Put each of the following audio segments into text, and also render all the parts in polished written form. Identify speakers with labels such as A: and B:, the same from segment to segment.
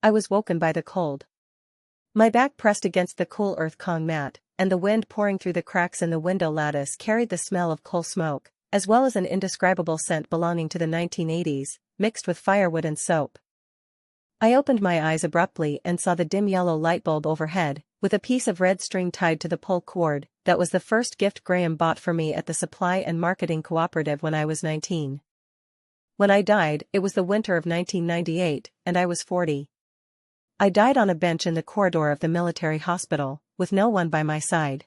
A: I was woken by the cold. My back pressed against the cool earth Kong mat, and the wind pouring through the cracks in the window lattice carried the smell of coal smoke, as well as an indescribable scent belonging to the 1980s, mixed with firewood and soap. I opened my eyes abruptly and saw the dim yellow light bulb overhead, with a piece of red string tied to the pull cord. That was the first gift Graham bought for me at the Supply and Marketing Cooperative when I was 19. When I died, it was the winter of 1998, and I was 40. I died on a bench in the corridor of the military hospital, with no one by my side.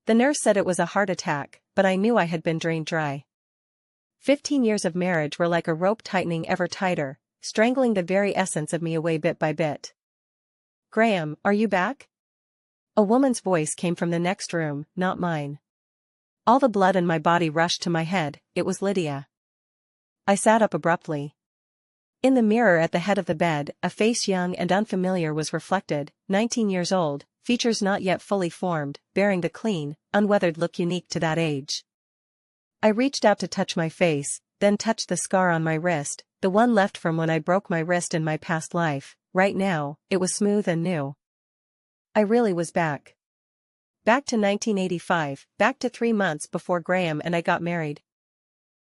A: The nurse said it was a heart attack, but I knew I had been drained dry. 15 years of marriage were like a rope tightening ever tighter, strangling the very essence of me away bit by bit. "Graham, are you back?" A woman's voice came from the next room, not mine. All the blood in my body rushed to my head. It was Lydia. I sat up abruptly. In the mirror at the head of the bed, a face young and unfamiliar was reflected, 19 years old, features not yet fully formed, bearing the clean, unweathered look unique to that age. I reached out to touch my face, then touched the scar on my wrist, the one left from when I broke my wrist in my past life. Right now, it was smooth and new. I really was back. Back to 1985, back to 3 months before Graham and I got married.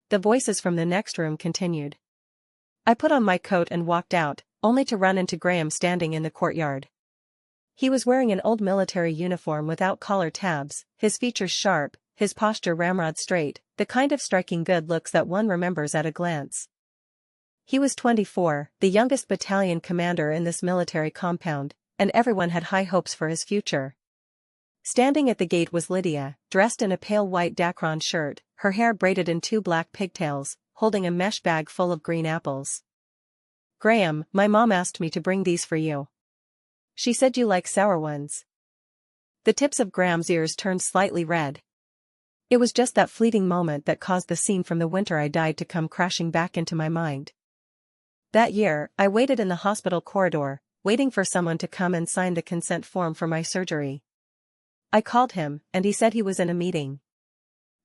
A: The voices from the next room continued. I put on my coat and walked out, only to run into Graham standing in the courtyard. He was wearing an old military uniform without collar tabs, his features sharp, his posture ramrod straight, the kind of striking good looks that one remembers at a glance. He was 24, the youngest battalion commander in this military compound, and everyone had high hopes for his future. Standing at the gate was Lydia, dressed in a pale white dacron shirt, her hair braided in 2 black pigtails, holding a mesh bag full of green apples. "Graham, my mom asked me to bring these for you. She said you like sour ones." The tips of Graham's ears turned slightly red. It was just that fleeting moment that caused the scene from the winter I died to come crashing back into my mind. That year, I waited in the hospital corridor, waiting for someone to come and sign the consent form for my surgery. I called him, and he said he was in a meeting.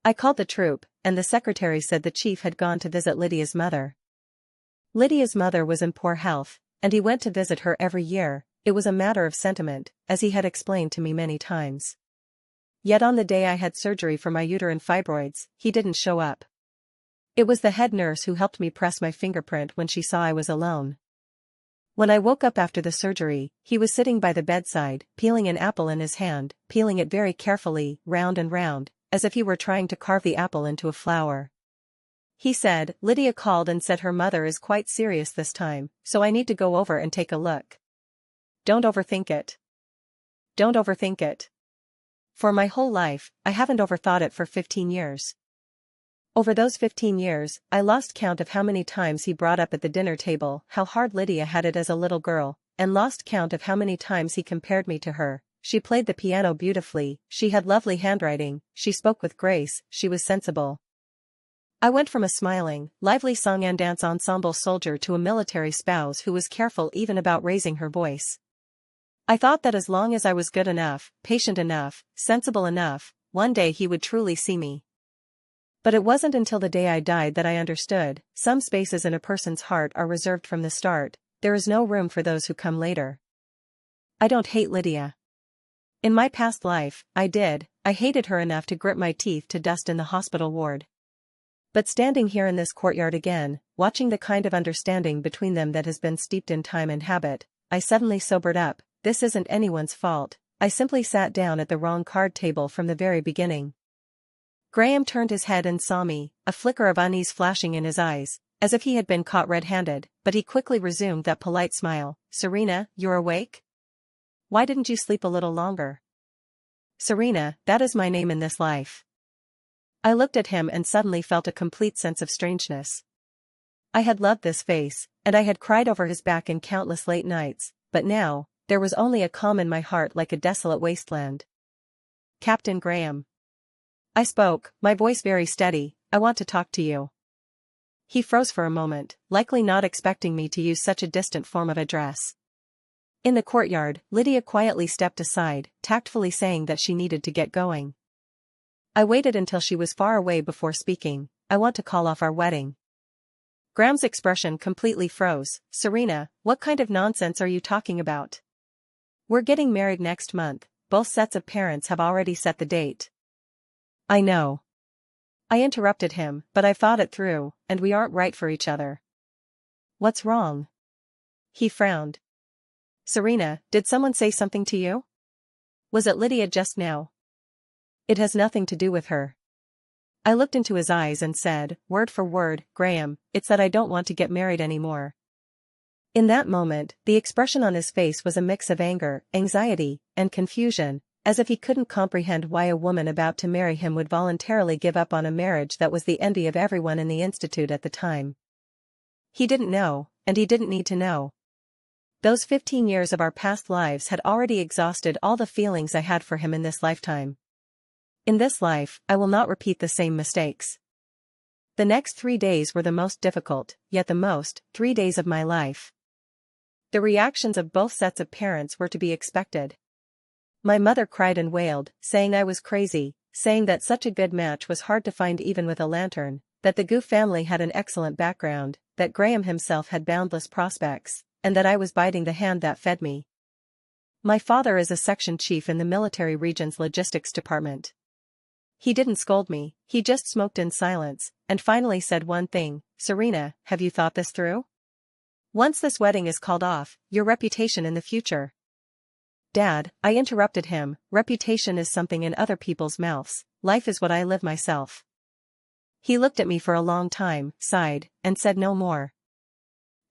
A: I called the troop, and the secretary said the chief had gone to visit Lydia's mother. Lydia's mother was in poor health, and he went to visit her every year. It was a matter of sentiment, as he had explained to me many times. Yet on the day I had surgery for my uterine fibroids, he didn't show up. It was the head nurse who helped me press my fingerprint when she saw I was alone. When I woke up after the surgery, he was sitting by the bedside, peeling an apple in his hand, peeling it very carefully, round and round, as if he were trying to carve the apple into a flower. He said, "Lydia called and said her mother is quite serious this time, so I need to go over and take a look. Don't overthink it. Don't overthink it." For my whole life, I haven't overthought it for 15 years. Over those 15 years, I lost count of how many times he brought up at the dinner table how hard Lydia had it as a little girl, and lost count of how many times he compared me to her. She played the piano beautifully, she had lovely handwriting, she spoke with grace, she was sensible. I went from a smiling, lively song and dance ensemble soldier to a military spouse who was careful even about raising her voice. I thought that as long as I was good enough, patient enough, sensible enough, one day he would truly see me. But it wasn't until the day I died that I understood, some spaces in a person's heart are reserved from the start, there is no room for those who come later. I don't hate Lydia. In my past life, I did, I hated her enough to grit my teeth to dust in the hospital ward. But standing here in this courtyard again, watching the kind of understanding between them that has been steeped in time and habit, I suddenly sobered up. This isn't anyone's fault, I simply sat down at the wrong card table from the very beginning. Graham turned his head and saw me, a flicker of unease flashing in his eyes, as if he had been caught red-handed, but he quickly resumed that polite smile. "Serena, you're awake? Why didn't you sleep a little longer?" "Serena, that is my name in this life." I looked at him and suddenly felt a complete sense of strangeness. I had loved this face, and I had cried over his back in countless late nights, but now, there was only a calm in my heart like a desolate wasteland. "Captain Graham." I spoke, my voice very steady, "I want to talk to you." He froze for a moment, likely not expecting me to use such a distant form of address. In the courtyard, Lydia quietly stepped aside, tactfully saying that she needed to get going. I waited until she was far away before speaking. "I want to call off our wedding." Graham's expression completely froze. Serena, what kind of nonsense are you talking about? We're getting married next month, both sets of parents have already set the date. I know. I interrupted him, but I've thought it through, and we aren't right for each other. What's wrong? He frowned. Serena, did someone say something to you? Was it Lydia just now? It has nothing to do with her. I looked into his eyes and said, word for word, Graham, it's that I don't want to get married anymore. In that moment, the expression on his face was a mix of anger, anxiety, and confusion, as if he couldn't comprehend why a woman about to marry him would voluntarily give up on a marriage that was the envy of everyone in the institute at the time. He didn't know, and he didn't need to know. Those 15 years of our past lives had already exhausted all the feelings I had for him in this lifetime. In this life, I will not repeat the same mistakes. The next 3 days were the most difficult, yet the most, 3 days of my life. The reactions of both sets of parents were to be expected. My mother cried and wailed, saying I was crazy, saying that such a good match was hard to find even with a lantern, that the Gu family had an excellent background, that Graham himself had boundless prospects, and that I was biting the hand that fed me. My father is a section chief in the military region's logistics department. He didn't scold me, he just smoked in silence, and finally said one thing, Serena, have you thought this through? Once this wedding is called off, your reputation in the future. Dad, I interrupted him, reputation is something in other people's mouths, life is what I live myself. He looked at me for a long time, sighed, and said no more.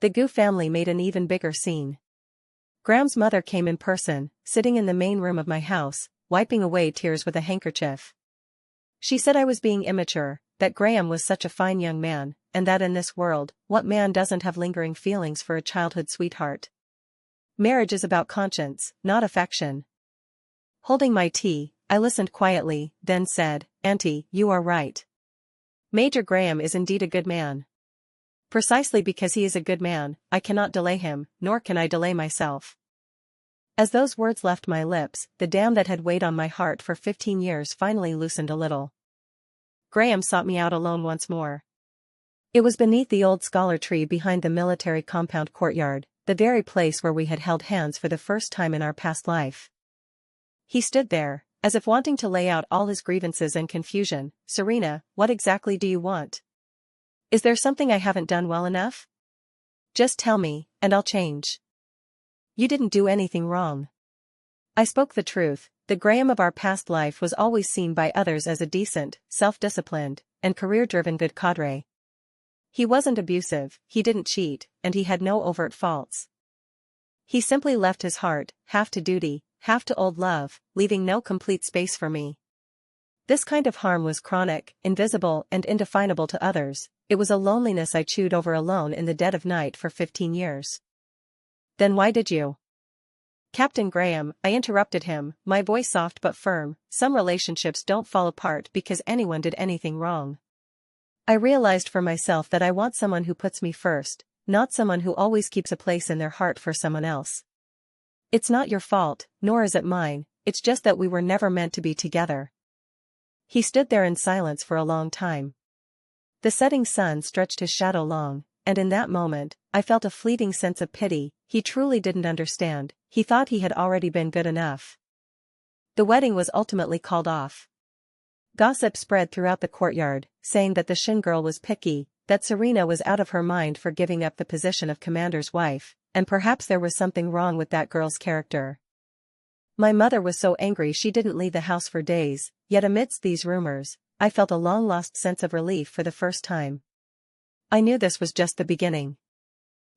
A: The Gu family made an even bigger scene. Graham's mother came in person, sitting in the main room of my house, wiping away tears with a handkerchief. She said I was being immature, that Graham was such a fine young man, and that in this world, what man doesn't have lingering feelings for a childhood sweetheart? Marriage is about conscience, not affection. Holding my tea, I listened quietly, then said, Auntie, you are right. Major Graham is indeed a good man. Precisely because he is a good man, I cannot delay him, nor can I delay myself. As those words left my lips, the dam that had weighed on my heart for 15 years finally loosened a little. Graham sought me out alone once more. It was beneath the old scholar tree behind the military compound courtyard, the very place where we had held hands for the first time in our past life. He stood there, as if wanting to lay out all his grievances and confusion. Serena, what exactly do you want? Is there something I haven't done well enough? Just tell me, and I'll change. You didn't do anything wrong. I spoke the truth. The Graham of our past life was always seen by others as a decent, self-disciplined, and career-driven good cadre. He wasn't abusive, he didn't cheat, and he had no overt faults. He simply left his heart, half to duty, half to old love, leaving no complete space for me. This kind of harm was chronic, invisible, and indefinable to others. It was a loneliness I chewed over alone in the dead of night for 15 years. Then why did you? Captain Graham, I interrupted him, my voice soft but firm, some relationships don't fall apart because anyone did anything wrong. I realized for myself that I want someone who puts me first, not someone who always keeps a place in their heart for someone else. It's not your fault, nor is it mine, it's just that we were never meant to be together. He stood there in silence for a long time. The setting sun stretched his shadow long, and in that moment, I felt a fleeting sense of pity. He truly didn't understand, he thought he had already been good enough. The wedding was ultimately called off. Gossip spread throughout the courtyard, saying that the Shin girl was picky, that Serena was out of her mind for giving up the position of commander's wife, and perhaps there was something wrong with that girl's character. My mother was so angry she didn't leave the house for days, yet amidst these rumors, I felt a long-lost sense of relief for the first time. I knew this was just the beginning.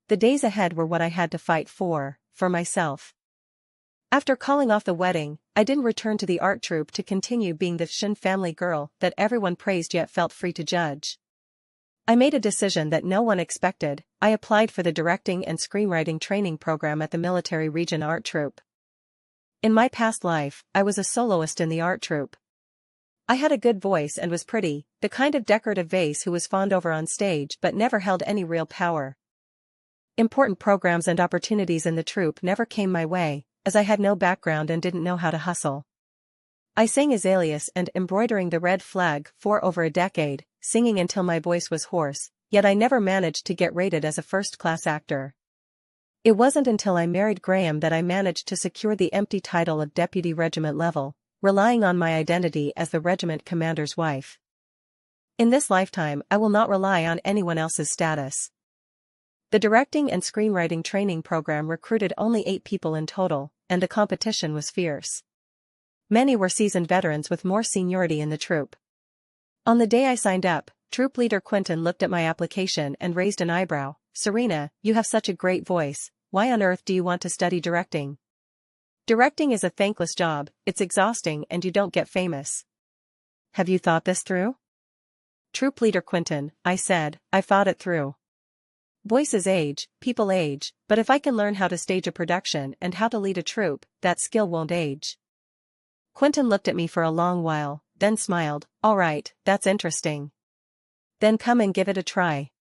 A: The days ahead were what I had to fight for myself. After calling off the wedding, I didn't return to the art troupe to continue being the Shin family girl that everyone praised yet felt free to judge. I made a decision that no one expected. I applied for the directing and screenwriting training program at the military region art troupe. In my past life, I was a soloist in the art troupe. I had a good voice and was pretty, the kind of decorative vase who was fawned over on stage but never held any real power. Important programs and opportunities in the troupe never came my way, as I had no background and didn't know how to hustle. I sang Azaleas and embroidering the red flag for over a decade, singing until my voice was hoarse, yet I never managed to get rated as a first-class actor. It wasn't until I married Graham that I managed to secure the empty title of deputy regiment level, relying on my identity as the regiment commander's wife. In this lifetime, I will not rely on anyone else's status. The directing and screenwriting training program recruited only 8 people in total, and the competition was fierce. Many were seasoned veterans with more seniority in the troop. On the day I signed up, troop leader Quentin looked at my application and raised an eyebrow. "Serena, you have such a great voice, why on earth do you want to study directing? Directing is a thankless job, it's exhausting and you don't get famous. Have you thought this through?" "Troop leader Quentin," I said, "I've thought it through. Voices age, people age, but if I can learn how to stage a production and how to lead a troop, that skill won't age." Quentin looked at me for a long while, then smiled. "All right, that's interesting. Then come and give it a try."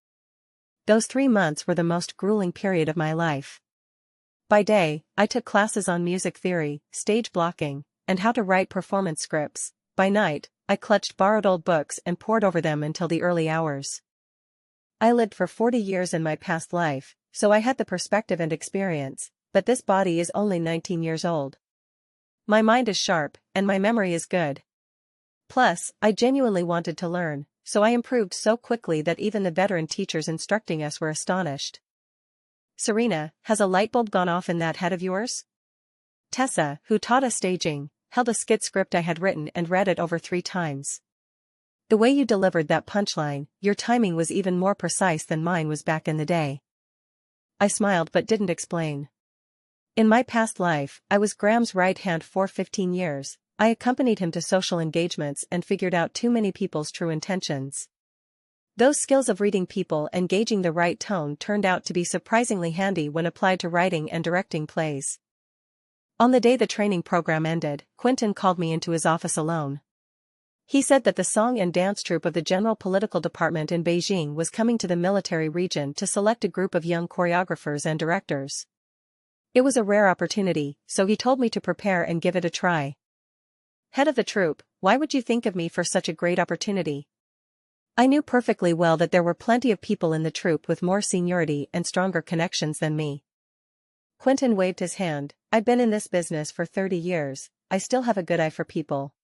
A: Those 3 months were the most grueling period of my life. By day, I took classes on music theory, stage blocking, and how to write performance scripts. By night, I clutched borrowed old books and pored over them until the early hours. I lived for 40 years in my past life, so I had the perspective and experience, but this body is only 19 years old. My mind is sharp, and my memory is good. Plus, I genuinely wanted to learn, so I improved so quickly that even the veteran teachers instructing us were astonished. "Serena, has a light bulb gone off in that head of yours?" Tessa, who taught us staging, held a skit script I had written and read it over 3 times. "The way you delivered that punchline, your timing was even more precise than mine was back in the day." I smiled but didn't explain. In my past life, I was Graham's right hand for 15 years. I accompanied him to social engagements and figured out too many people's true intentions. Those skills of reading people and gauging the right tone turned out to be surprisingly handy when applied to writing and directing plays. On the day the training program ended, Quentin called me into his office alone. He said that the song and dance troupe of the General Political Department in Beijing was coming to the military region to select a group of young choreographers and directors. It was a rare opportunity, so he told me to prepare and give it a try. "Head of the troupe, why would you think of me for such a great opportunity?" I knew perfectly well that there were plenty of people in the troupe with more seniority and stronger connections than me. Quentin waved his hand. "I've been in this business for 30 years, I still have a good eye for people.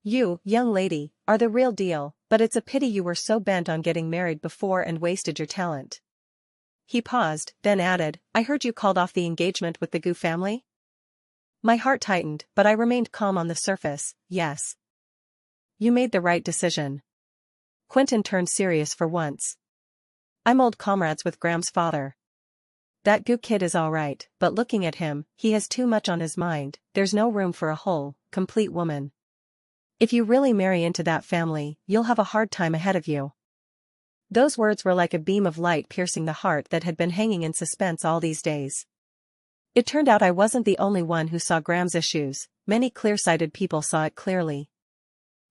A: You, young lady, are the real deal, but it's a pity you were so bent on getting married before and wasted your talent." He paused, then added, "I heard you called off the engagement with the Gu family?" My heart tightened, but I remained calm on the surface. "Yes. You made the right decision." Quentin turned serious for once. "I'm old comrades with Graham's father. That Gu kid is all right, but looking at him, he has too much on his mind. There's no room for a whole, complete woman. If you really marry into that family, you'll have a hard time ahead of you." Those words were like a beam of light piercing the heart that had been hanging in suspense all these days. It turned out I wasn't the only one who saw Graham's issues. Many clear-sighted people saw it clearly.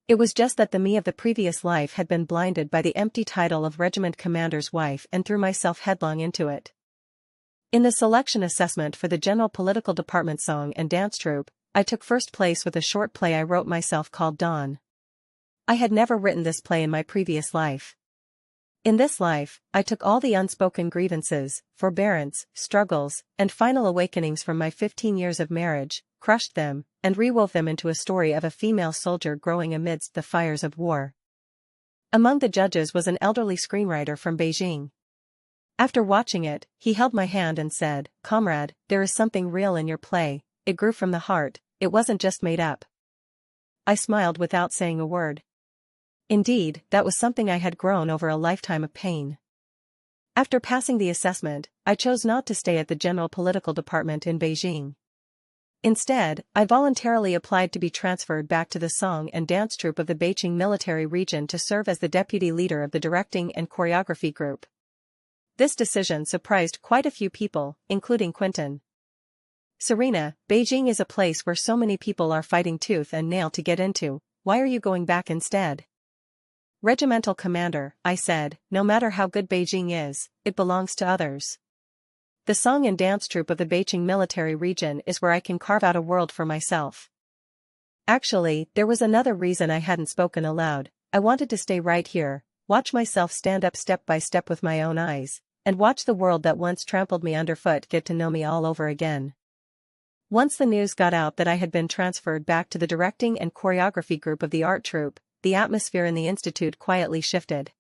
A: It was just that the me of the previous life had been blinded by the empty title of regiment commander's wife and threw myself headlong into it. In the selection assessment for the General Political Department song and dance troupe, I took first place with a short play I wrote myself called Dawn. I had never written this play in my previous life. In this life, I took all the unspoken grievances, forbearance, struggles, and final awakenings from my 15 years of marriage, crushed them, and rewove them into a story of a female soldier growing amidst the fires of war. Among the judges was an elderly screenwriter from Beijing. After watching it, he held my hand and said, "Comrade, there is something real in your play, it grew from the heart, it wasn't just made up." I smiled without saying a word. Indeed, that was something I had grown over a lifetime of pain. After passing the assessment, I chose not to stay at the General Political Department in Beijing. Instead, I voluntarily applied to be transferred back to the song and dance troupe of the Beijing military region to serve as the deputy leader of the directing and choreography group. This decision surprised quite a few people, including Quentin. "Serena, Beijing is a place where so many people are fighting tooth and nail to get into, why are you going back instead?" "Regimental commander," I said, "no matter how good Beijing is, it belongs to others. The song and dance troupe of the Beijing military region is where I can carve out a world for myself." Actually, there was another reason I hadn't spoken aloud. I wanted to stay right here, watch myself stand up step by step with my own eyes, and watch the world that once trampled me underfoot get to know me all over again. Once the news got out that I had been transferred back to the directing and choreography group of the art troupe, the atmosphere in the institute quietly shifted.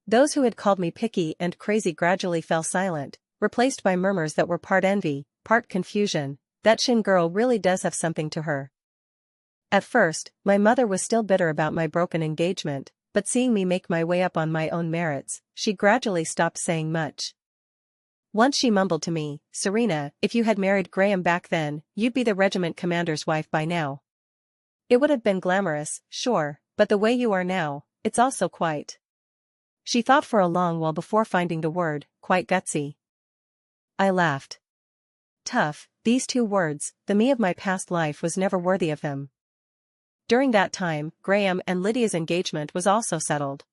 A: Those who had called me picky and crazy gradually fell silent, replaced by murmurs that were part envy, part confusion. That Shin girl really does have something to her. At first, my mother was still bitter about my broken engagement, but seeing me make my way up on my own merits, she gradually stopped saying much. Once she mumbled to me, "Serena, if you had married Graham back then, you'd be the regiment commander's wife by now. It would have been glamorous, sure, but the way you are now, it's also quite." She thought for a long while before finding the word, "quite gutsy." I laughed. Tough, these two words, the me of my past life was never worthy of them. During that time, Graham and Lydia's engagement was also settled.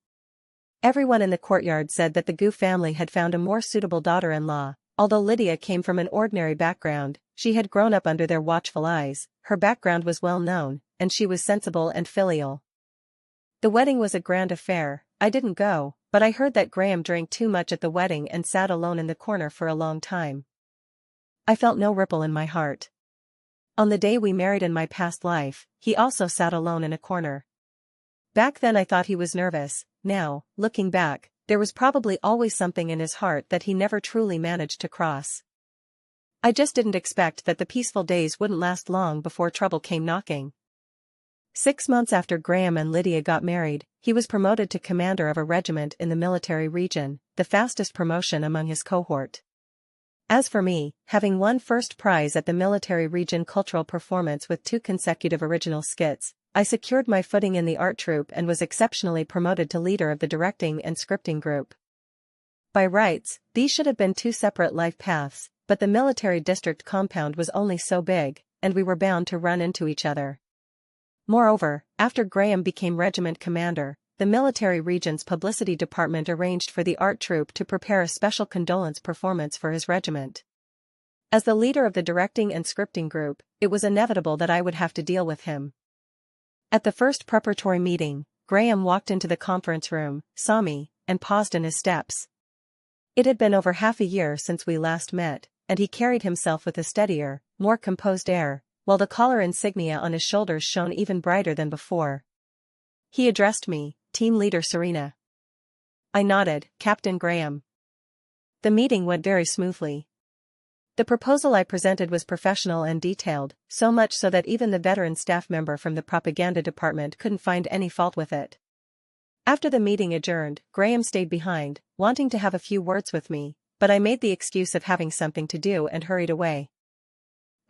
A: Everyone in the courtyard said that the Gu family had found a more suitable daughter-in-law. Although Lydia came from an ordinary background, she had grown up under their watchful eyes, her background was well known, and she was sensible and filial. The wedding was a grand affair. I didn't go, but I heard that Graham drank too much at the wedding and sat alone in the corner for a long time. I felt no ripple in my heart. On the day we married in my past life, he also sat alone in a corner. Back then I thought he was nervous. Now, looking back, there was probably always something in his heart that he never truly managed to cross. I just didn't expect that the peaceful days wouldn't last long before trouble came knocking. 6 months after Graham and Lydia got married, he was promoted to commander of a regiment in the military region, the fastest promotion among his cohort. As for me, having won first prize at the military region cultural performance with 2 consecutive original skits, I secured my footing in the art troupe and was exceptionally promoted to leader of the directing and scripting group. By rights, these should have been 2 separate life paths, but the military district compound was only so big, and we were bound to run into each other. Moreover, after Graham became regiment commander, the military region's publicity department arranged for the art troupe to prepare a special condolence performance for his regiment. As the leader of the directing and scripting group, it was inevitable that I would have to deal with him. At the first preparatory meeting, Graham walked into the conference room, saw me, and paused in his steps. It had been over half a year since we last met, and he carried himself with a steadier, more composed air, while the collar insignia on his shoulders shone even brighter than before. He addressed me, "Team Leader Serena." I nodded, "Captain Graham." The meeting went very smoothly. The proposal I presented was professional and detailed, so much so that even the veteran staff member from the propaganda department couldn't find any fault with it. After the meeting adjourned, Graham stayed behind, wanting to have a few words with me, but I made the excuse of having something to do and hurried away.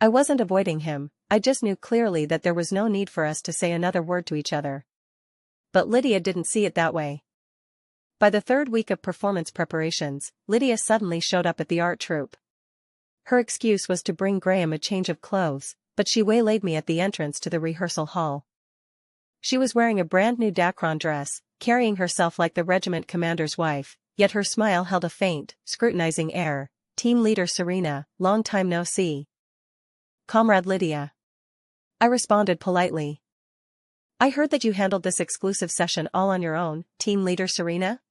A: I wasn't avoiding him, I just knew clearly that there was no need for us to say another word to each other. But Lydia didn't see it that way. By the 3rd week of performance preparations, Lydia suddenly showed up at the art troupe. Her excuse was to bring Graham a change of clothes, but she waylaid me at the entrance to the rehearsal hall. She was wearing a brand new Dacron dress, carrying herself like the regiment commander's wife, yet her smile held a faint, scrutinizing air. "Team Leader Serena, long time no see." "Comrade Lydia." I responded politely. "I heard that you handled this exclusive session all on your own, Team Leader Serena?"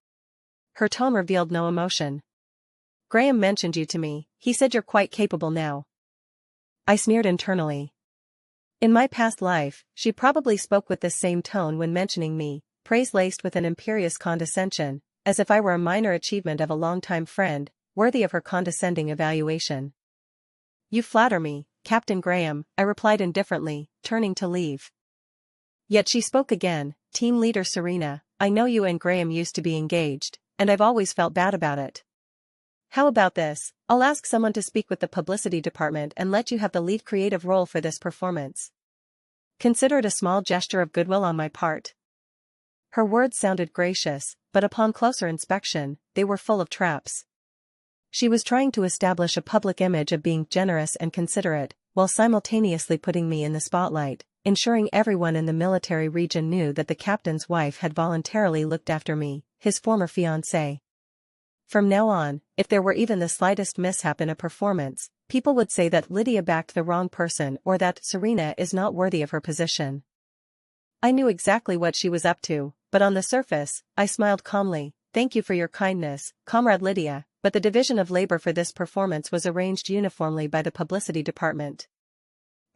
A: Her tone revealed no emotion. "Graham mentioned you to me, he said you're quite capable now." I sneered internally. In my past life, she probably spoke with this same tone when mentioning me, praise laced with an imperious condescension, as if I were a minor achievement of a longtime friend, worthy of her condescending evaluation. "You flatter me, Captain Graham," I replied indifferently, turning to leave. Yet she spoke again, "Team Leader Serena, I know you and Graham used to be engaged, and I've always felt bad about it. How about this, I'll ask someone to speak with the publicity department and let you have the lead creative role for this performance. Consider it a small gesture of goodwill on my part." Her words sounded gracious, but upon closer inspection, they were full of traps. She was trying to establish a public image of being generous and considerate, while simultaneously putting me in the spotlight, ensuring everyone in the military region knew that the captain's wife had voluntarily looked after me, his former fiancée. From now on, if there were even the slightest mishap in a performance, people would say that Lydia backed the wrong person or that Serena is not worthy of her position. I knew exactly what she was up to, but on the surface, I smiled calmly. "Thank you for your kindness, Comrade Lydia," but the division of labor for this performance was arranged uniformly by the publicity department.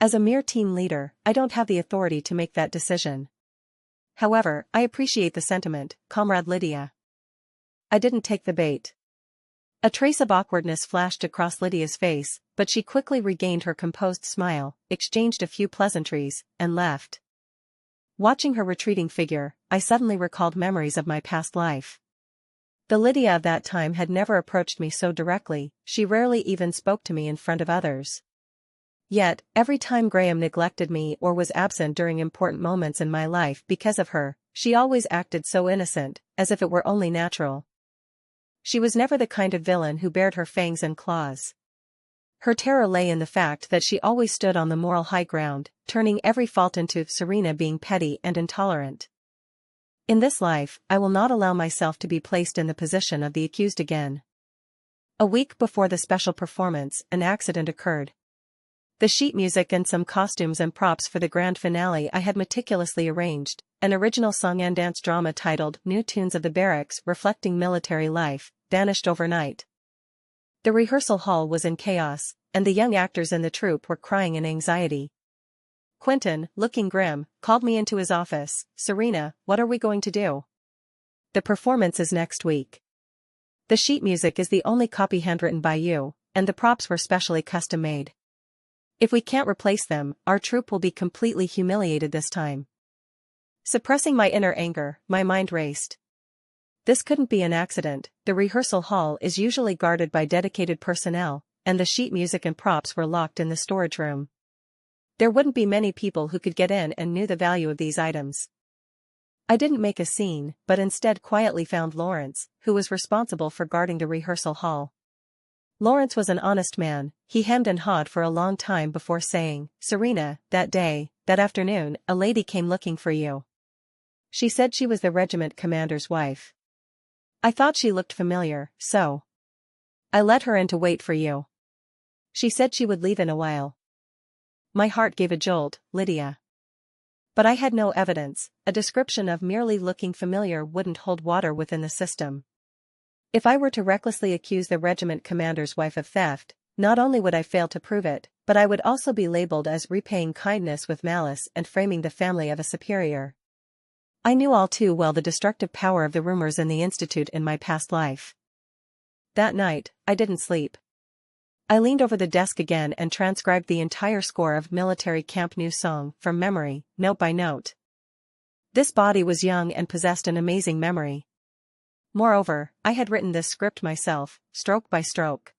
A: As a mere team leader, I don't have the authority to make that decision. However, I appreciate the sentiment, Comrade Lydia. I didn't take the bait. A trace of awkwardness flashed across Lydia's face, but she quickly regained her composed smile, exchanged a few pleasantries, and left. Watching her retreating figure, I suddenly recalled memories of my past life. The Lydia of that time had never approached me so directly, she rarely even spoke to me in front of others. Yet, every time Graham neglected me or was absent during important moments in my life because of her, she always acted so innocent, as if it were only natural. She was never the kind of villain who bared her fangs and claws. Her terror lay in the fact that she always stood on the moral high ground, turning every fault into Serena being petty and intolerant. In this life, I will not allow myself to be placed in the position of the accused again. A week before the special performance, an accident occurred. The sheet music and some costumes and props for the grand finale I had meticulously arranged, an original song and dance drama titled New Tunes of the Barracks reflecting military life, vanished overnight. The rehearsal hall was in chaos, and the young actors in the troupe were crying in anxiety. Quentin, looking grim, called me into his office. "Serena, what are we going to do? The performance is next week. The sheet music is the only copy handwritten by you, and the props were specially custom-made. If we can't replace them, our troupe will be completely humiliated this time." Suppressing my inner anger, my mind raced. This couldn't be an accident. The rehearsal hall is usually guarded by dedicated personnel, and the sheet music and props were locked in the storage room. There wouldn't be many people who could get in and knew the value of these items. I didn't make a scene, but instead quietly found Lawrence, who was responsible for guarding the rehearsal hall. Lawrence was an honest man. He hemmed and hawed for a long time before saying, "Serena, that afternoon, a lady came looking for you. She said she was the regiment commander's wife. I thought she looked familiar, so I let her in to wait for you. She said she would leave in a while." My heart gave a jolt. Lydia. But I had no evidence. A description of merely looking familiar wouldn't hold water within the system. If I were to recklessly accuse the regiment commander's wife of theft, not only would I fail to prove it, but I would also be labeled as repaying kindness with malice and framing the family of a superior. I knew all too well the destructive power of the rumors in the institute in my past life. That night, I didn't sleep. I leaned over the desk again and transcribed the entire score of Military Camp New Song from memory, note by note. This body was young and possessed an amazing memory. Moreover, I had written this script myself, stroke by stroke.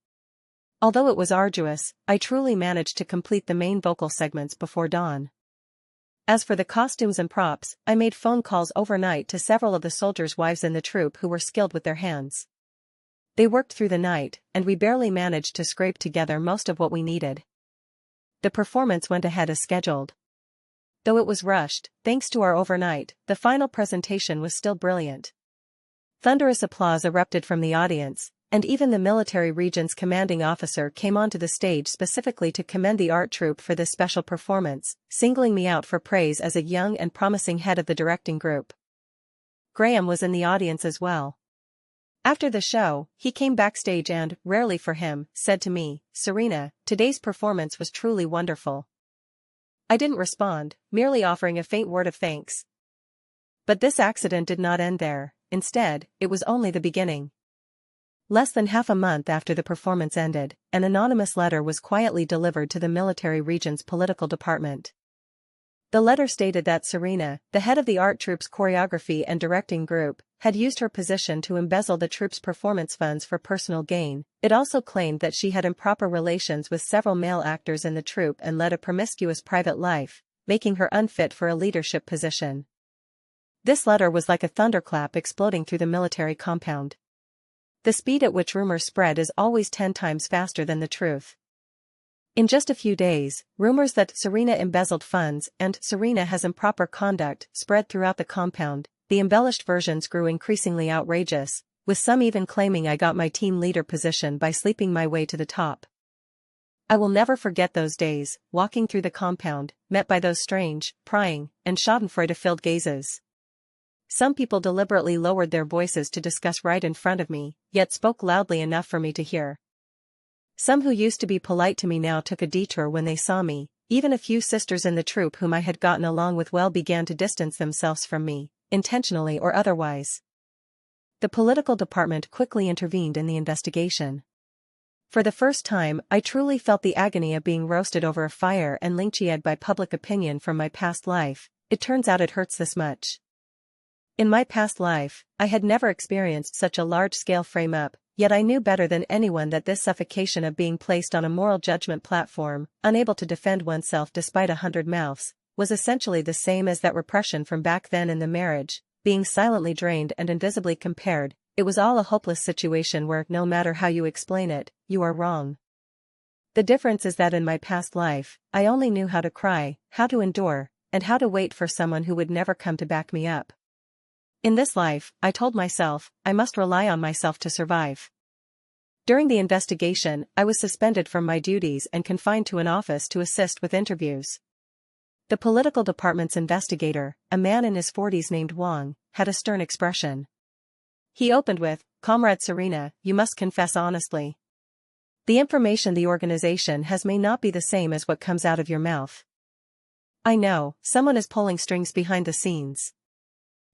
A: Although it was arduous, I truly managed to complete the main vocal segments before dawn. As for the costumes and props, I made phone calls overnight to several of the soldiers' wives in the troupe who were skilled with their hands. They worked through the night, and we barely managed to scrape together most of what we needed. The performance went ahead as scheduled. Though it was rushed, thanks to our overnight, the final presentation was still brilliant. Thunderous applause erupted from the audience, and even the military region's commanding officer came onto the stage specifically to commend the art troupe for this special performance, singling me out for praise as a young and promising head of the directing group. Graham was in the audience as well. After the show, he came backstage and, rarely for him, said to me, "Serena, today's performance was truly wonderful." I didn't respond, merely offering a faint word of thanks. But this accident did not end there. Instead, it was only the beginning. Less than half a month after the performance ended, an anonymous letter was quietly delivered to the military region's political department. The letter stated that Serena, the head of the art troupe's choreography and directing group, had used her position to embezzle the troupe's performance funds for personal gain. It also claimed that she had improper relations with several male actors in the troupe and led a promiscuous private life, making her unfit for a leadership position. This letter was like a thunderclap exploding through the military compound. The speed at which rumors spread is always 10 times faster than the truth. In just a few days, rumors that Serena embezzled funds and Serena has improper conduct spread throughout the compound. The embellished versions grew increasingly outrageous, with some even claiming I got my team leader position by sleeping my way to the top. I will never forget those days, walking through the compound, met by those strange, prying, and schadenfreude-filled gazes. Some people deliberately lowered their voices to discuss right in front of me, yet spoke loudly enough for me to hear. Some who used to be polite to me now took a detour when they saw me. Even a few sisters in the troop whom I had gotten along with well began to distance themselves from me, intentionally or otherwise. The political department quickly intervened in the investigation. For the first time, I truly felt the agony of being roasted over a fire and lynchied by public opinion from my past life. It turns out it hurts this much. In my past life, I had never experienced such a large-scale frame-up, yet I knew better than anyone that this suffocation of being placed on a moral judgment platform, unable to defend oneself despite 100 mouths, was essentially the same as that repression from back then in the marriage, being silently drained and invisibly compared. It was all a hopeless situation where, no matter how you explain it, you are wrong. The difference is that in my past life, I only knew how to cry, how to endure, and how to wait for someone who would never come to back me up. In this life, I told myself, I must rely on myself to survive. During the investigation, I was suspended from my duties and confined to an office to assist with interviews. The political department's investigator, a man in his 40s named Wang, had a stern expression. He opened with, "Comrade Serena, you must confess honestly. The information the organization has may not be the same as what comes out of your mouth. I know, someone is pulling strings behind the scenes.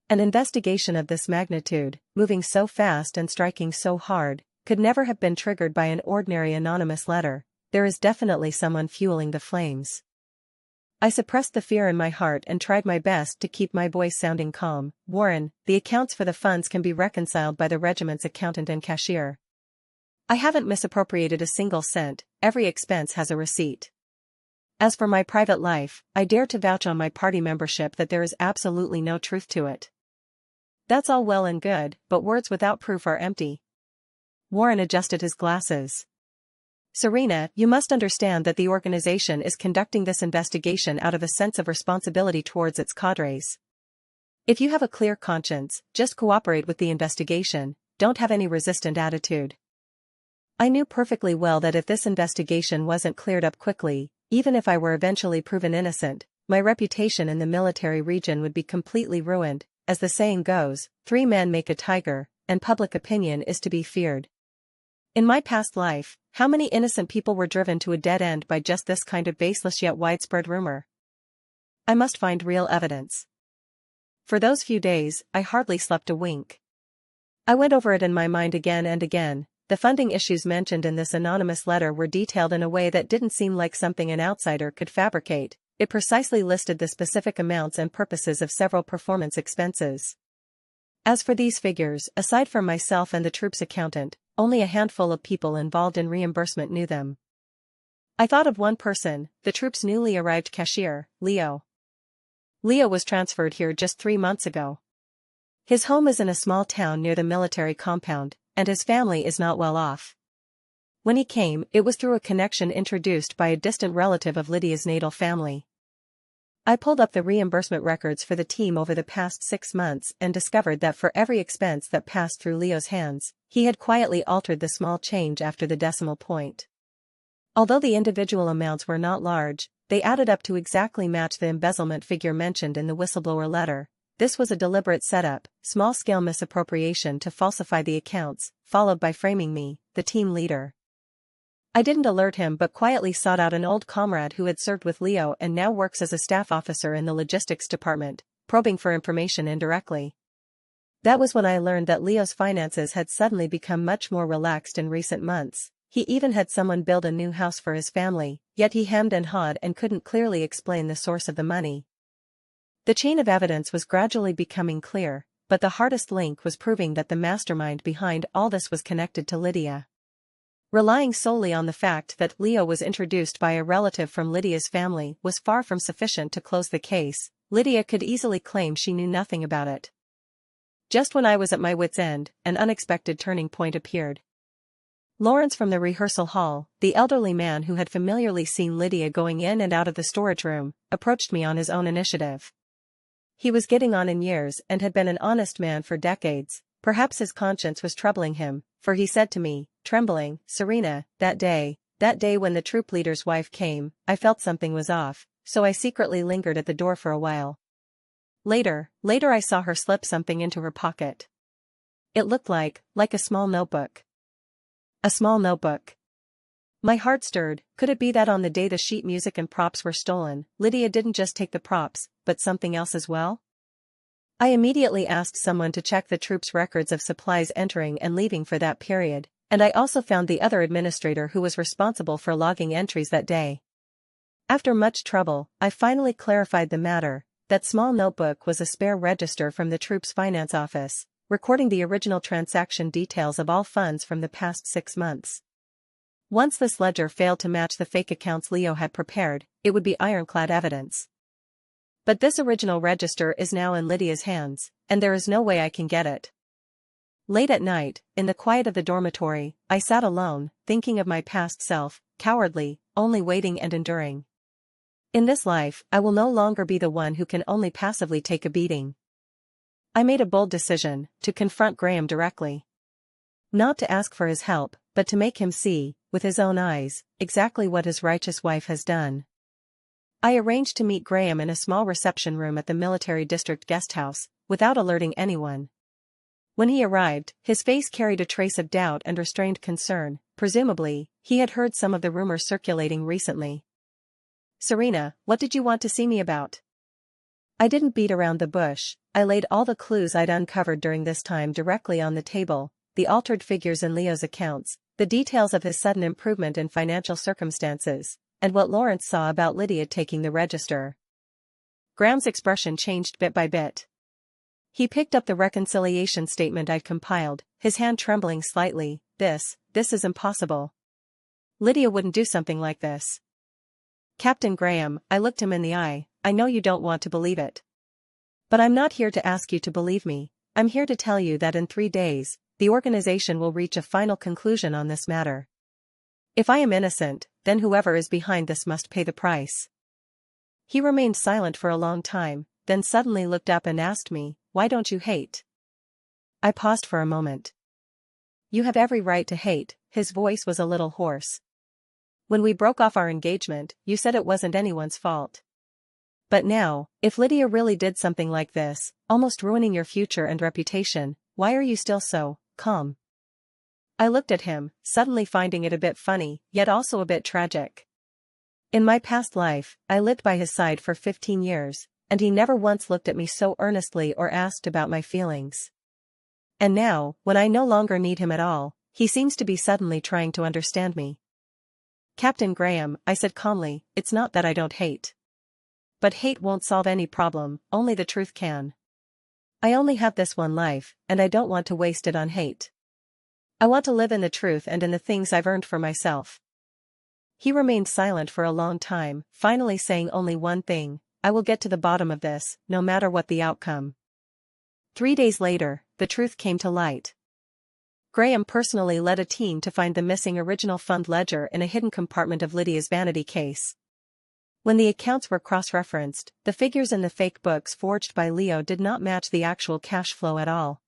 A: An investigation of this magnitude, moving so fast and striking so hard, could never have been triggered by an ordinary anonymous letter. There is definitely someone fueling the flames." I suppressed the fear in my heart and tried my best to keep my voice sounding calm. "Warren, the accounts for the funds can be reconciled by the regiment's accountant and cashier. I haven't misappropriated a single cent, every expense has a receipt. As for my private life, I dare to vouch on my party membership that there is absolutely no truth to it." That's all well and good, but words without proof are empty. Warren adjusted his glasses. "Serena, you must understand that the organization is conducting this investigation out of a sense of responsibility towards its cadres. If you have a clear conscience, just cooperate with the investigation, don't have any resistant attitude." I knew perfectly well that if this investigation wasn't cleared up quickly, even if I were eventually proven innocent, my reputation in the military region would be completely ruined. As the saying goes, 3 men make a tiger, and public opinion is to be feared. In my past life, how many innocent people were driven to a dead end by just this kind of baseless yet widespread rumor? I must find real evidence. For those few days, I hardly slept a wink. I went over it in my mind again and again. The funding issues mentioned in this anonymous letter were detailed in a way that didn't seem like something an outsider could fabricate. It precisely listed the specific amounts and purposes of several performance expenses. As for these figures, aside from myself and the troop's accountant, only a handful of people involved in reimbursement knew them. I thought of one person, the troop's newly arrived cashier, Leo. Leo was transferred here just 3 months ago. His home is in a small town near the military compound, and his family is not well off. When he came, it was through a connection introduced by a distant relative of Lydia's natal family. I pulled up the reimbursement records for the team over the past 6 months and discovered that for every expense that passed through Leo's hands, he had quietly altered the small change after the decimal point. Although the individual amounts were not large, they added up to exactly match the embezzlement figure mentioned in the whistleblower letter. This was a deliberate setup, small-scale misappropriation to falsify the accounts, followed by framing me, the team leader. I didn't alert him but quietly sought out an old comrade who had served with Leo and now works as a staff officer in the logistics department, probing for information indirectly. That was when I learned that Leo's finances had suddenly become much more relaxed in recent months. He even had someone build a new house for his family, yet he hemmed and hawed and couldn't clearly explain the source of the money. The chain of evidence was gradually becoming clear, but the hardest link was proving that the mastermind behind all this was connected to Lydia. Relying solely on the fact that Leo was introduced by a relative from Lydia's family was far from sufficient to close the case. Lydia could easily claim she knew nothing about it. Just when I was at my wit's end, an unexpected turning point appeared. Lawrence from the rehearsal hall, the elderly man who had familiarly seen Lydia going in and out of the storage room, approached me on his own initiative. He was getting on in years and had been an honest man for decades. Perhaps his conscience was troubling him, for he said to me, trembling, "Serena, that day when the troop leader's wife came, I felt something was off, so I secretly lingered at the door for a while. Later I saw her slip something into her pocket. It looked like a small notebook. A small notebook. My heart stirred. Could it be that on the day the sheet music and props were stolen, Lydia didn't just take the props, but something else as well? I immediately asked someone to check the troops' records of supplies entering and leaving for that period, and I also found the other administrator who was responsible for logging entries that day. After much trouble, I finally clarified the matter. That small notebook was a spare register from the troops' finance office, recording the original transaction details of all funds from the past 6 months. Once this ledger failed to match the fake accounts Leo had prepared, it would be ironclad evidence. But this original register is now in Lydia's hands, and there is no way I can get it. Late at night, in the quiet of the dormitory, I sat alone, thinking of my past self, cowardly, only waiting and enduring. In this life, I will no longer be the one who can only passively take a beating. I made a bold decision, to confront Graham directly. Not to ask for his help, but to make him see, with his own eyes, exactly what his righteous wife has done. I arranged to meet Graham in a small reception room at the military district guest house, without alerting anyone. When he arrived, his face carried a trace of doubt and restrained concern. Presumably, he had heard some of the rumors circulating recently. "Serena, what did you want to see me about?" I didn't beat around the bush. I laid all the clues I'd uncovered during this time directly on the table: the altered figures in Leo's accounts, the details of his sudden improvement in financial circumstances, and what Lawrence saw about Lydia taking the register. Graham's expression changed bit by bit. He picked up the reconciliation statement I'd compiled, his hand trembling slightly. This is impossible. Lydia wouldn't do something like this. "Captain Graham," I looked him in the eye, "I know you don't want to believe it. But I'm not here to ask you to believe me. I'm here to tell you that in 3 days, the organization will reach a final conclusion on this matter. If I am innocent, then whoever is behind this must pay the price." He remained silent for a long time, then suddenly looked up and asked me, "Why don't you hate?" I paused for a moment. "You have every right to hate." His voice was a little hoarse. "When we broke off our engagement, you said it wasn't anyone's fault. But now, if Lydia really did something like this, almost ruining your future and reputation, why are you still so calm?" I looked at him, suddenly finding it a bit funny, yet also a bit tragic. In my past life, I lived by his side for 15 years, and he never once looked at me so earnestly or asked about my feelings. And now, when I no longer need him at all, he seems to be suddenly trying to understand me. "Captain Graham," I said calmly, "it's not that I don't hate. But hate won't solve any problem, only the truth can. I only have this one life, and I don't want to waste it on hate. I want to live in the truth and in the things I've earned for myself." He remained silent for a long time, finally saying only one thing: "I will get to the bottom of this, no matter what the outcome." 3 days later, the truth came to light. Graham personally led a team to find the missing original fund ledger in a hidden compartment of Lydia's vanity case. When the accounts were cross-referenced, the figures in the fake books forged by Leo did not match the actual cash flow at all.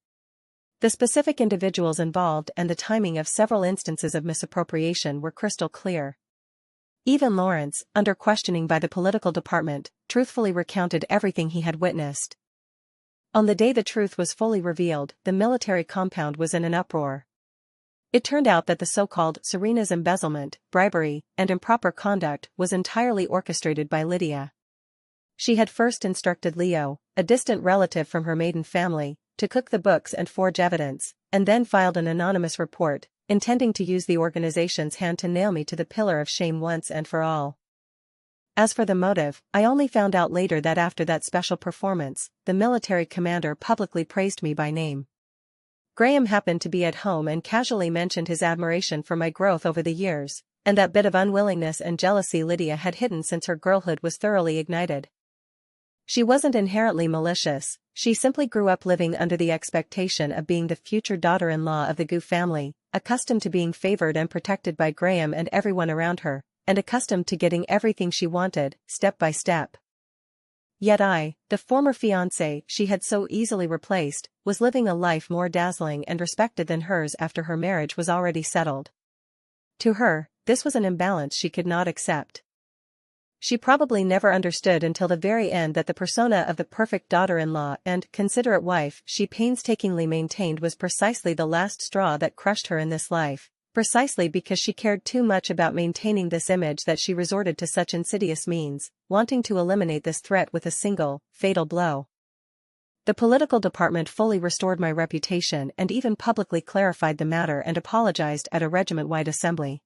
A: The specific individuals involved and the timing of several instances of misappropriation were crystal clear. Even Lawrence, under questioning by the political department, truthfully recounted everything he had witnessed. On the day the truth was fully revealed, the military compound was in an uproar. It turned out that the so-called Serena's embezzlement, bribery, and improper conduct was entirely orchestrated by Lydia. She had first instructed Leo, a distant relative from her maiden family, to cook the books and forge evidence, and then filed an anonymous report, intending to use the organization's hand to nail me to the pillar of shame once and for all. As for the motive, I only found out later that after that special performance, the military commander publicly praised me by name. Graham happened to be at home and casually mentioned his admiration for my growth over the years, and that bit of unwillingness and jealousy Lydia had hidden since her girlhood was thoroughly ignited. She wasn't inherently malicious, she simply grew up living under the expectation of being the future daughter-in-law of the Gu family, accustomed to being favored and protected by Graham and everyone around her, and accustomed to getting everything she wanted, step by step. Yet I, the former fiancé she had so easily replaced, was living a life more dazzling and respected than hers after her marriage was already settled. To her, this was an imbalance she could not accept. She probably never understood until the very end that the persona of the perfect daughter-in-law and considerate wife she painstakingly maintained was precisely the last straw that crushed her in this life, precisely because she cared too much about maintaining this image that she resorted to such insidious means, wanting to eliminate this threat with a single, fatal blow. The political department fully restored my reputation and even publicly clarified the matter and apologized at a regiment-wide assembly.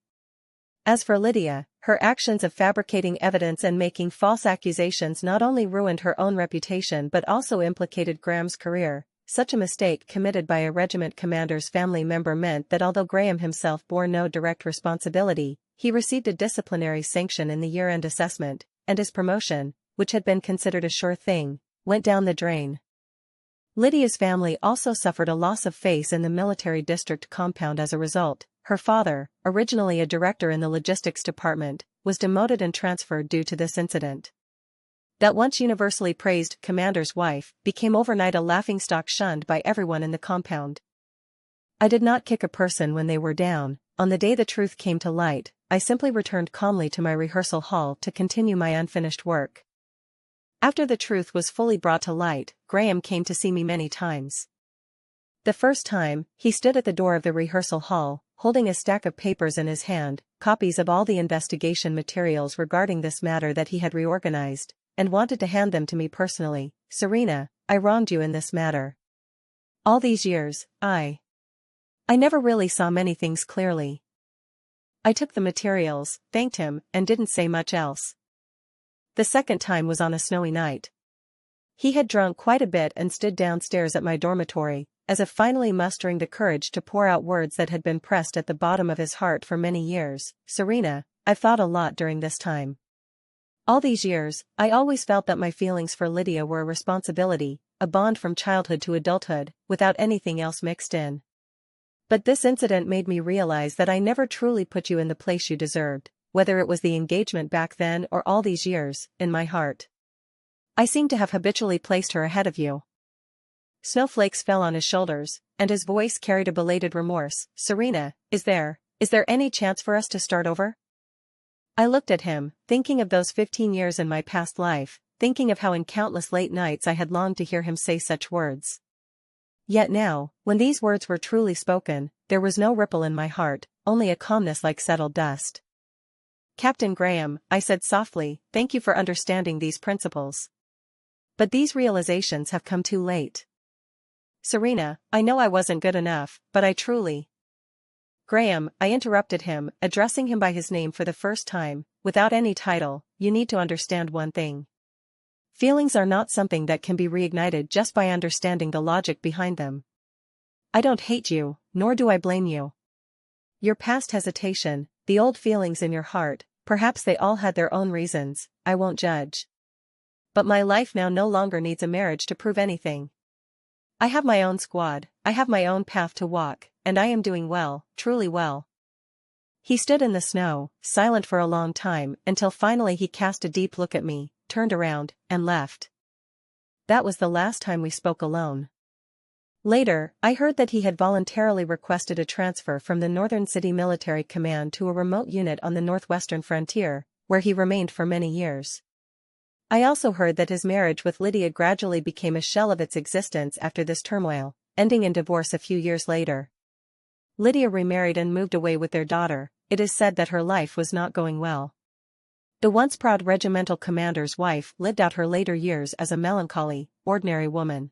A: As for Lydia, her actions of fabricating evidence and making false accusations not only ruined her own reputation but also implicated Graham's career. Such a mistake committed by a regiment commander's family member meant that although Graham himself bore no direct responsibility, he received a disciplinary sanction in the year-end assessment, and his promotion, which had been considered a sure thing, went down the drain. Lydia's family also suffered a loss of face in the military district compound as a result. Her father, originally a director in the logistics department, was demoted and transferred due to this incident. That once universally praised commander's wife became overnight a laughingstock shunned by everyone in the compound. I did not kick a person when they were down. On the day the truth came to light, I simply returned calmly to my rehearsal hall to continue my unfinished work. After the truth was fully brought to light, Graham came to see me many times. The first time, he stood at the door of the rehearsal hall, holding a stack of papers in his hand, copies of all the investigation materials regarding this matter that he had reorganized, and wanted to hand them to me personally. "Serena, I wronged you in this matter. All these years, I never really saw many things clearly." I took the materials, thanked him, and didn't say much else. The second time was on a snowy night. He had drunk quite a bit and stood downstairs at my dormitory, as if finally mustering the courage to pour out words that had been pressed at the bottom of his heart for many years. "Serena, I've thought a lot during this time. All these years, I always felt that my feelings for Lydia were a responsibility, a bond from childhood to adulthood, without anything else mixed in. But this incident made me realize that I never truly put you in the place you deserved, whether it was the engagement back then or all these years, in my heart. I seem to have habitually placed her ahead of you." Snowflakes fell on his shoulders, and his voice carried a belated remorse. "Serena, is there any chance for us to start over?" I looked at him, thinking of those 15 years in my past life, thinking of how in countless late nights I had longed to hear him say such words. Yet now, when these words were truly spoken, there was no ripple in my heart, only a calmness like settled dust. "Captain Graham," I said softly, "thank you for understanding these principles. But these realizations have come too late. Serena, I know I wasn't good enough, but I truly—" "Graham," I interrupted him, addressing him by his name for the first time, without any title, "you need to understand one thing. Feelings are not something that can be reignited just by understanding the logic behind them. I don't hate you, nor do I blame you. Your past hesitation, the old feelings in your heart, perhaps they all had their own reasons, I won't judge. But my life now no longer needs a marriage to prove anything. I have my own squad, I have my own path to walk, and I am doing well, truly well." He stood in the snow, silent for a long time, until finally he cast a deep look at me, turned around, and left. That was the last time we spoke alone. Later, I heard that he had voluntarily requested a transfer from the Northern City Military Command to a remote unit on the northwestern frontier, where he remained for many years. I also heard that his marriage with Lydia gradually became a shell of its existence after this turmoil, ending in divorce a few years later. Lydia remarried and moved away with their daughter. It is said that her life was not going well. The once proud regimental commander's wife lived out her later years as a melancholy, ordinary woman.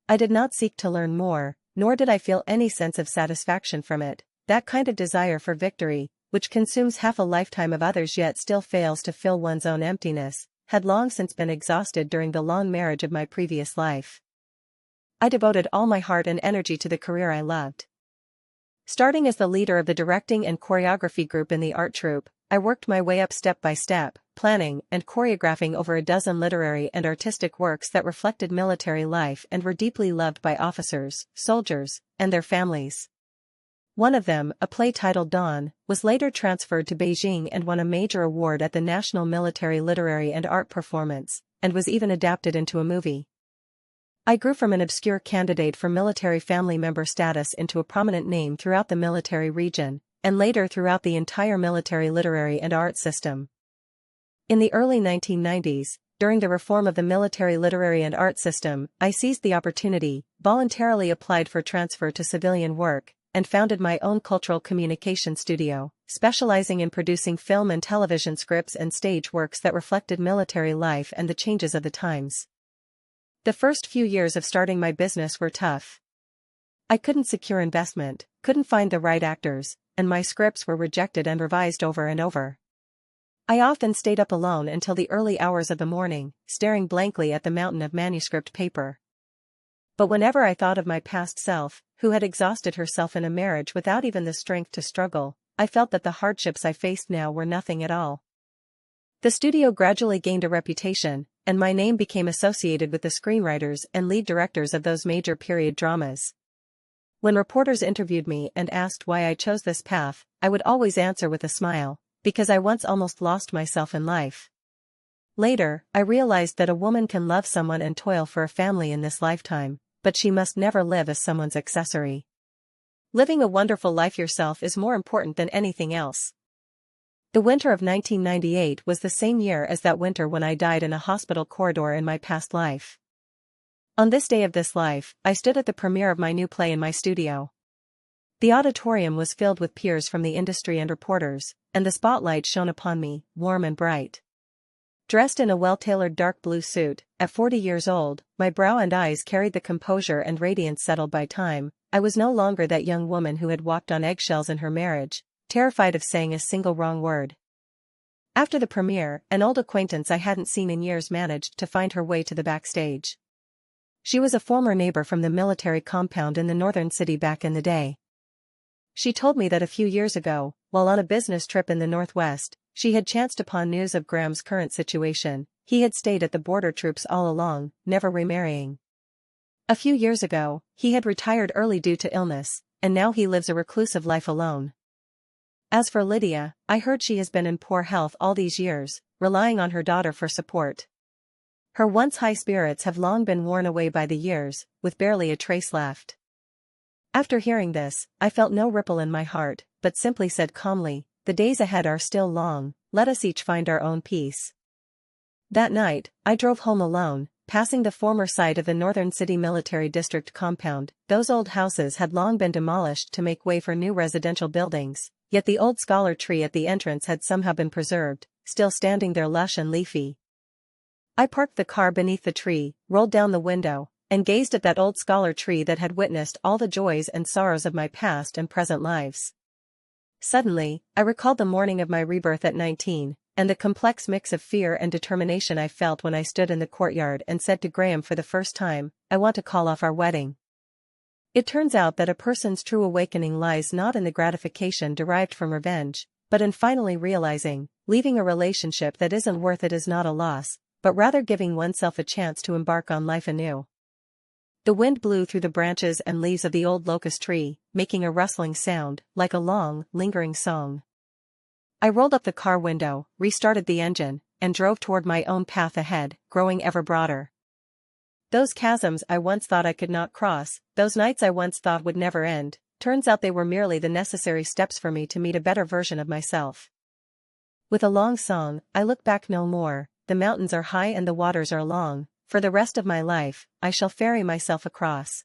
A: I did not seek to learn more, nor did I feel any sense of satisfaction from it. That kind of desire for victory, which consumes half a lifetime of others yet still fails to fill one's own emptiness, had long since been exhausted during the long marriage of my previous life. I devoted all my heart and energy to the career I loved. Starting as the leader of the directing and choreography group in the art troupe, I worked my way up step by step, planning and choreographing over a dozen literary and artistic works that reflected military life and were deeply loved by officers, soldiers, and their families. One of them, a play titled Dawn, was later transferred to Beijing and won a major award at the National Military Literary and Art Performance, and was even adapted into a movie. I grew from an obscure candidate for military family member status into a prominent name throughout the military region, and later throughout the entire military literary and art system. In the early 1990s, during the reform of the military literary and art system, I seized the opportunity, voluntarily applied for transfer to civilian work, and founded my own cultural communication studio, specializing in producing film and television scripts and stage works that reflected military life and the changes of the times. The first few years of starting my business were tough. I couldn't secure investment, couldn't find the right actors, and my scripts were rejected and revised over and over. I often stayed up alone until the early hours of the morning, staring blankly at the mountain of manuscript paper. But whenever I thought of my past self, who had exhausted herself in a marriage without even the strength to struggle, I felt that the hardships I faced now were nothing at all. The studio gradually gained a reputation, and my name became associated with the screenwriters and lead directors of those major period dramas. When reporters interviewed me and asked why I chose this path, I would always answer with a smile, because I once almost lost myself in life. Later, I realized that a woman can love someone and toil for a family in this lifetime, but she must never live as someone's accessory. Living a wonderful life yourself is more important than anything else. The winter of 1998 was the same year as that winter when I died in a hospital corridor in my past life. On this day of this life, I stood at the premiere of my new play in my studio. The auditorium was filled with peers from the industry and reporters, and the spotlight shone upon me, warm and bright. Dressed in a well-tailored dark blue suit, at 40 years old, my brow and eyes carried the composure and radiance settled by time. I was no longer that young woman who had walked on eggshells in her marriage, terrified of saying a single wrong word. After the premiere, an old acquaintance I hadn't seen in years managed to find her way to the backstage. She was a former neighbor from the military compound in the northern city back in the day. She told me that a few years ago, while on a business trip in the Northwest, she had chanced upon news of Graham's current situation. He had stayed at the border troops all along, never remarrying. A few years ago, he had retired early due to illness, and now he lives a reclusive life alone. As for Lydia, I heard she has been in poor health all these years, relying on her daughter for support. Her once high spirits have long been worn away by the years, with barely a trace left. After hearing this, I felt no ripple in my heart, but simply said calmly, "The days ahead are still long, let us each find our own peace." That night, I drove home alone, passing the former site of the Northern City Military District compound. Those old houses had long been demolished to make way for new residential buildings, yet the old scholar tree at the entrance had somehow been preserved, still standing there lush and leafy. I parked the car beneath the tree, rolled down the window, and gazed at that old scholar tree that had witnessed all the joys and sorrows of my past and present lives. Suddenly, I recalled the morning of my rebirth at 19, and the complex mix of fear and determination I felt when I stood in the courtyard and said to Graham for the first time, "I want to call off our wedding." It turns out that a person's true awakening lies not in the gratification derived from revenge, but in finally realizing, leaving a relationship that isn't worth it is not a loss, but rather giving oneself a chance to embark on life anew. The wind blew through the branches and leaves of the old locust tree, making a rustling sound, like a long, lingering song. I rolled up the car window, restarted the engine, and drove toward my own path ahead, growing ever broader. Those chasms I once thought I could not cross, those nights I once thought would never end, turns out they were merely the necessary steps for me to meet a better version of myself. With a long song, I look back no more. The mountains are high and the waters are long. For the rest of my life, I shall ferry myself across.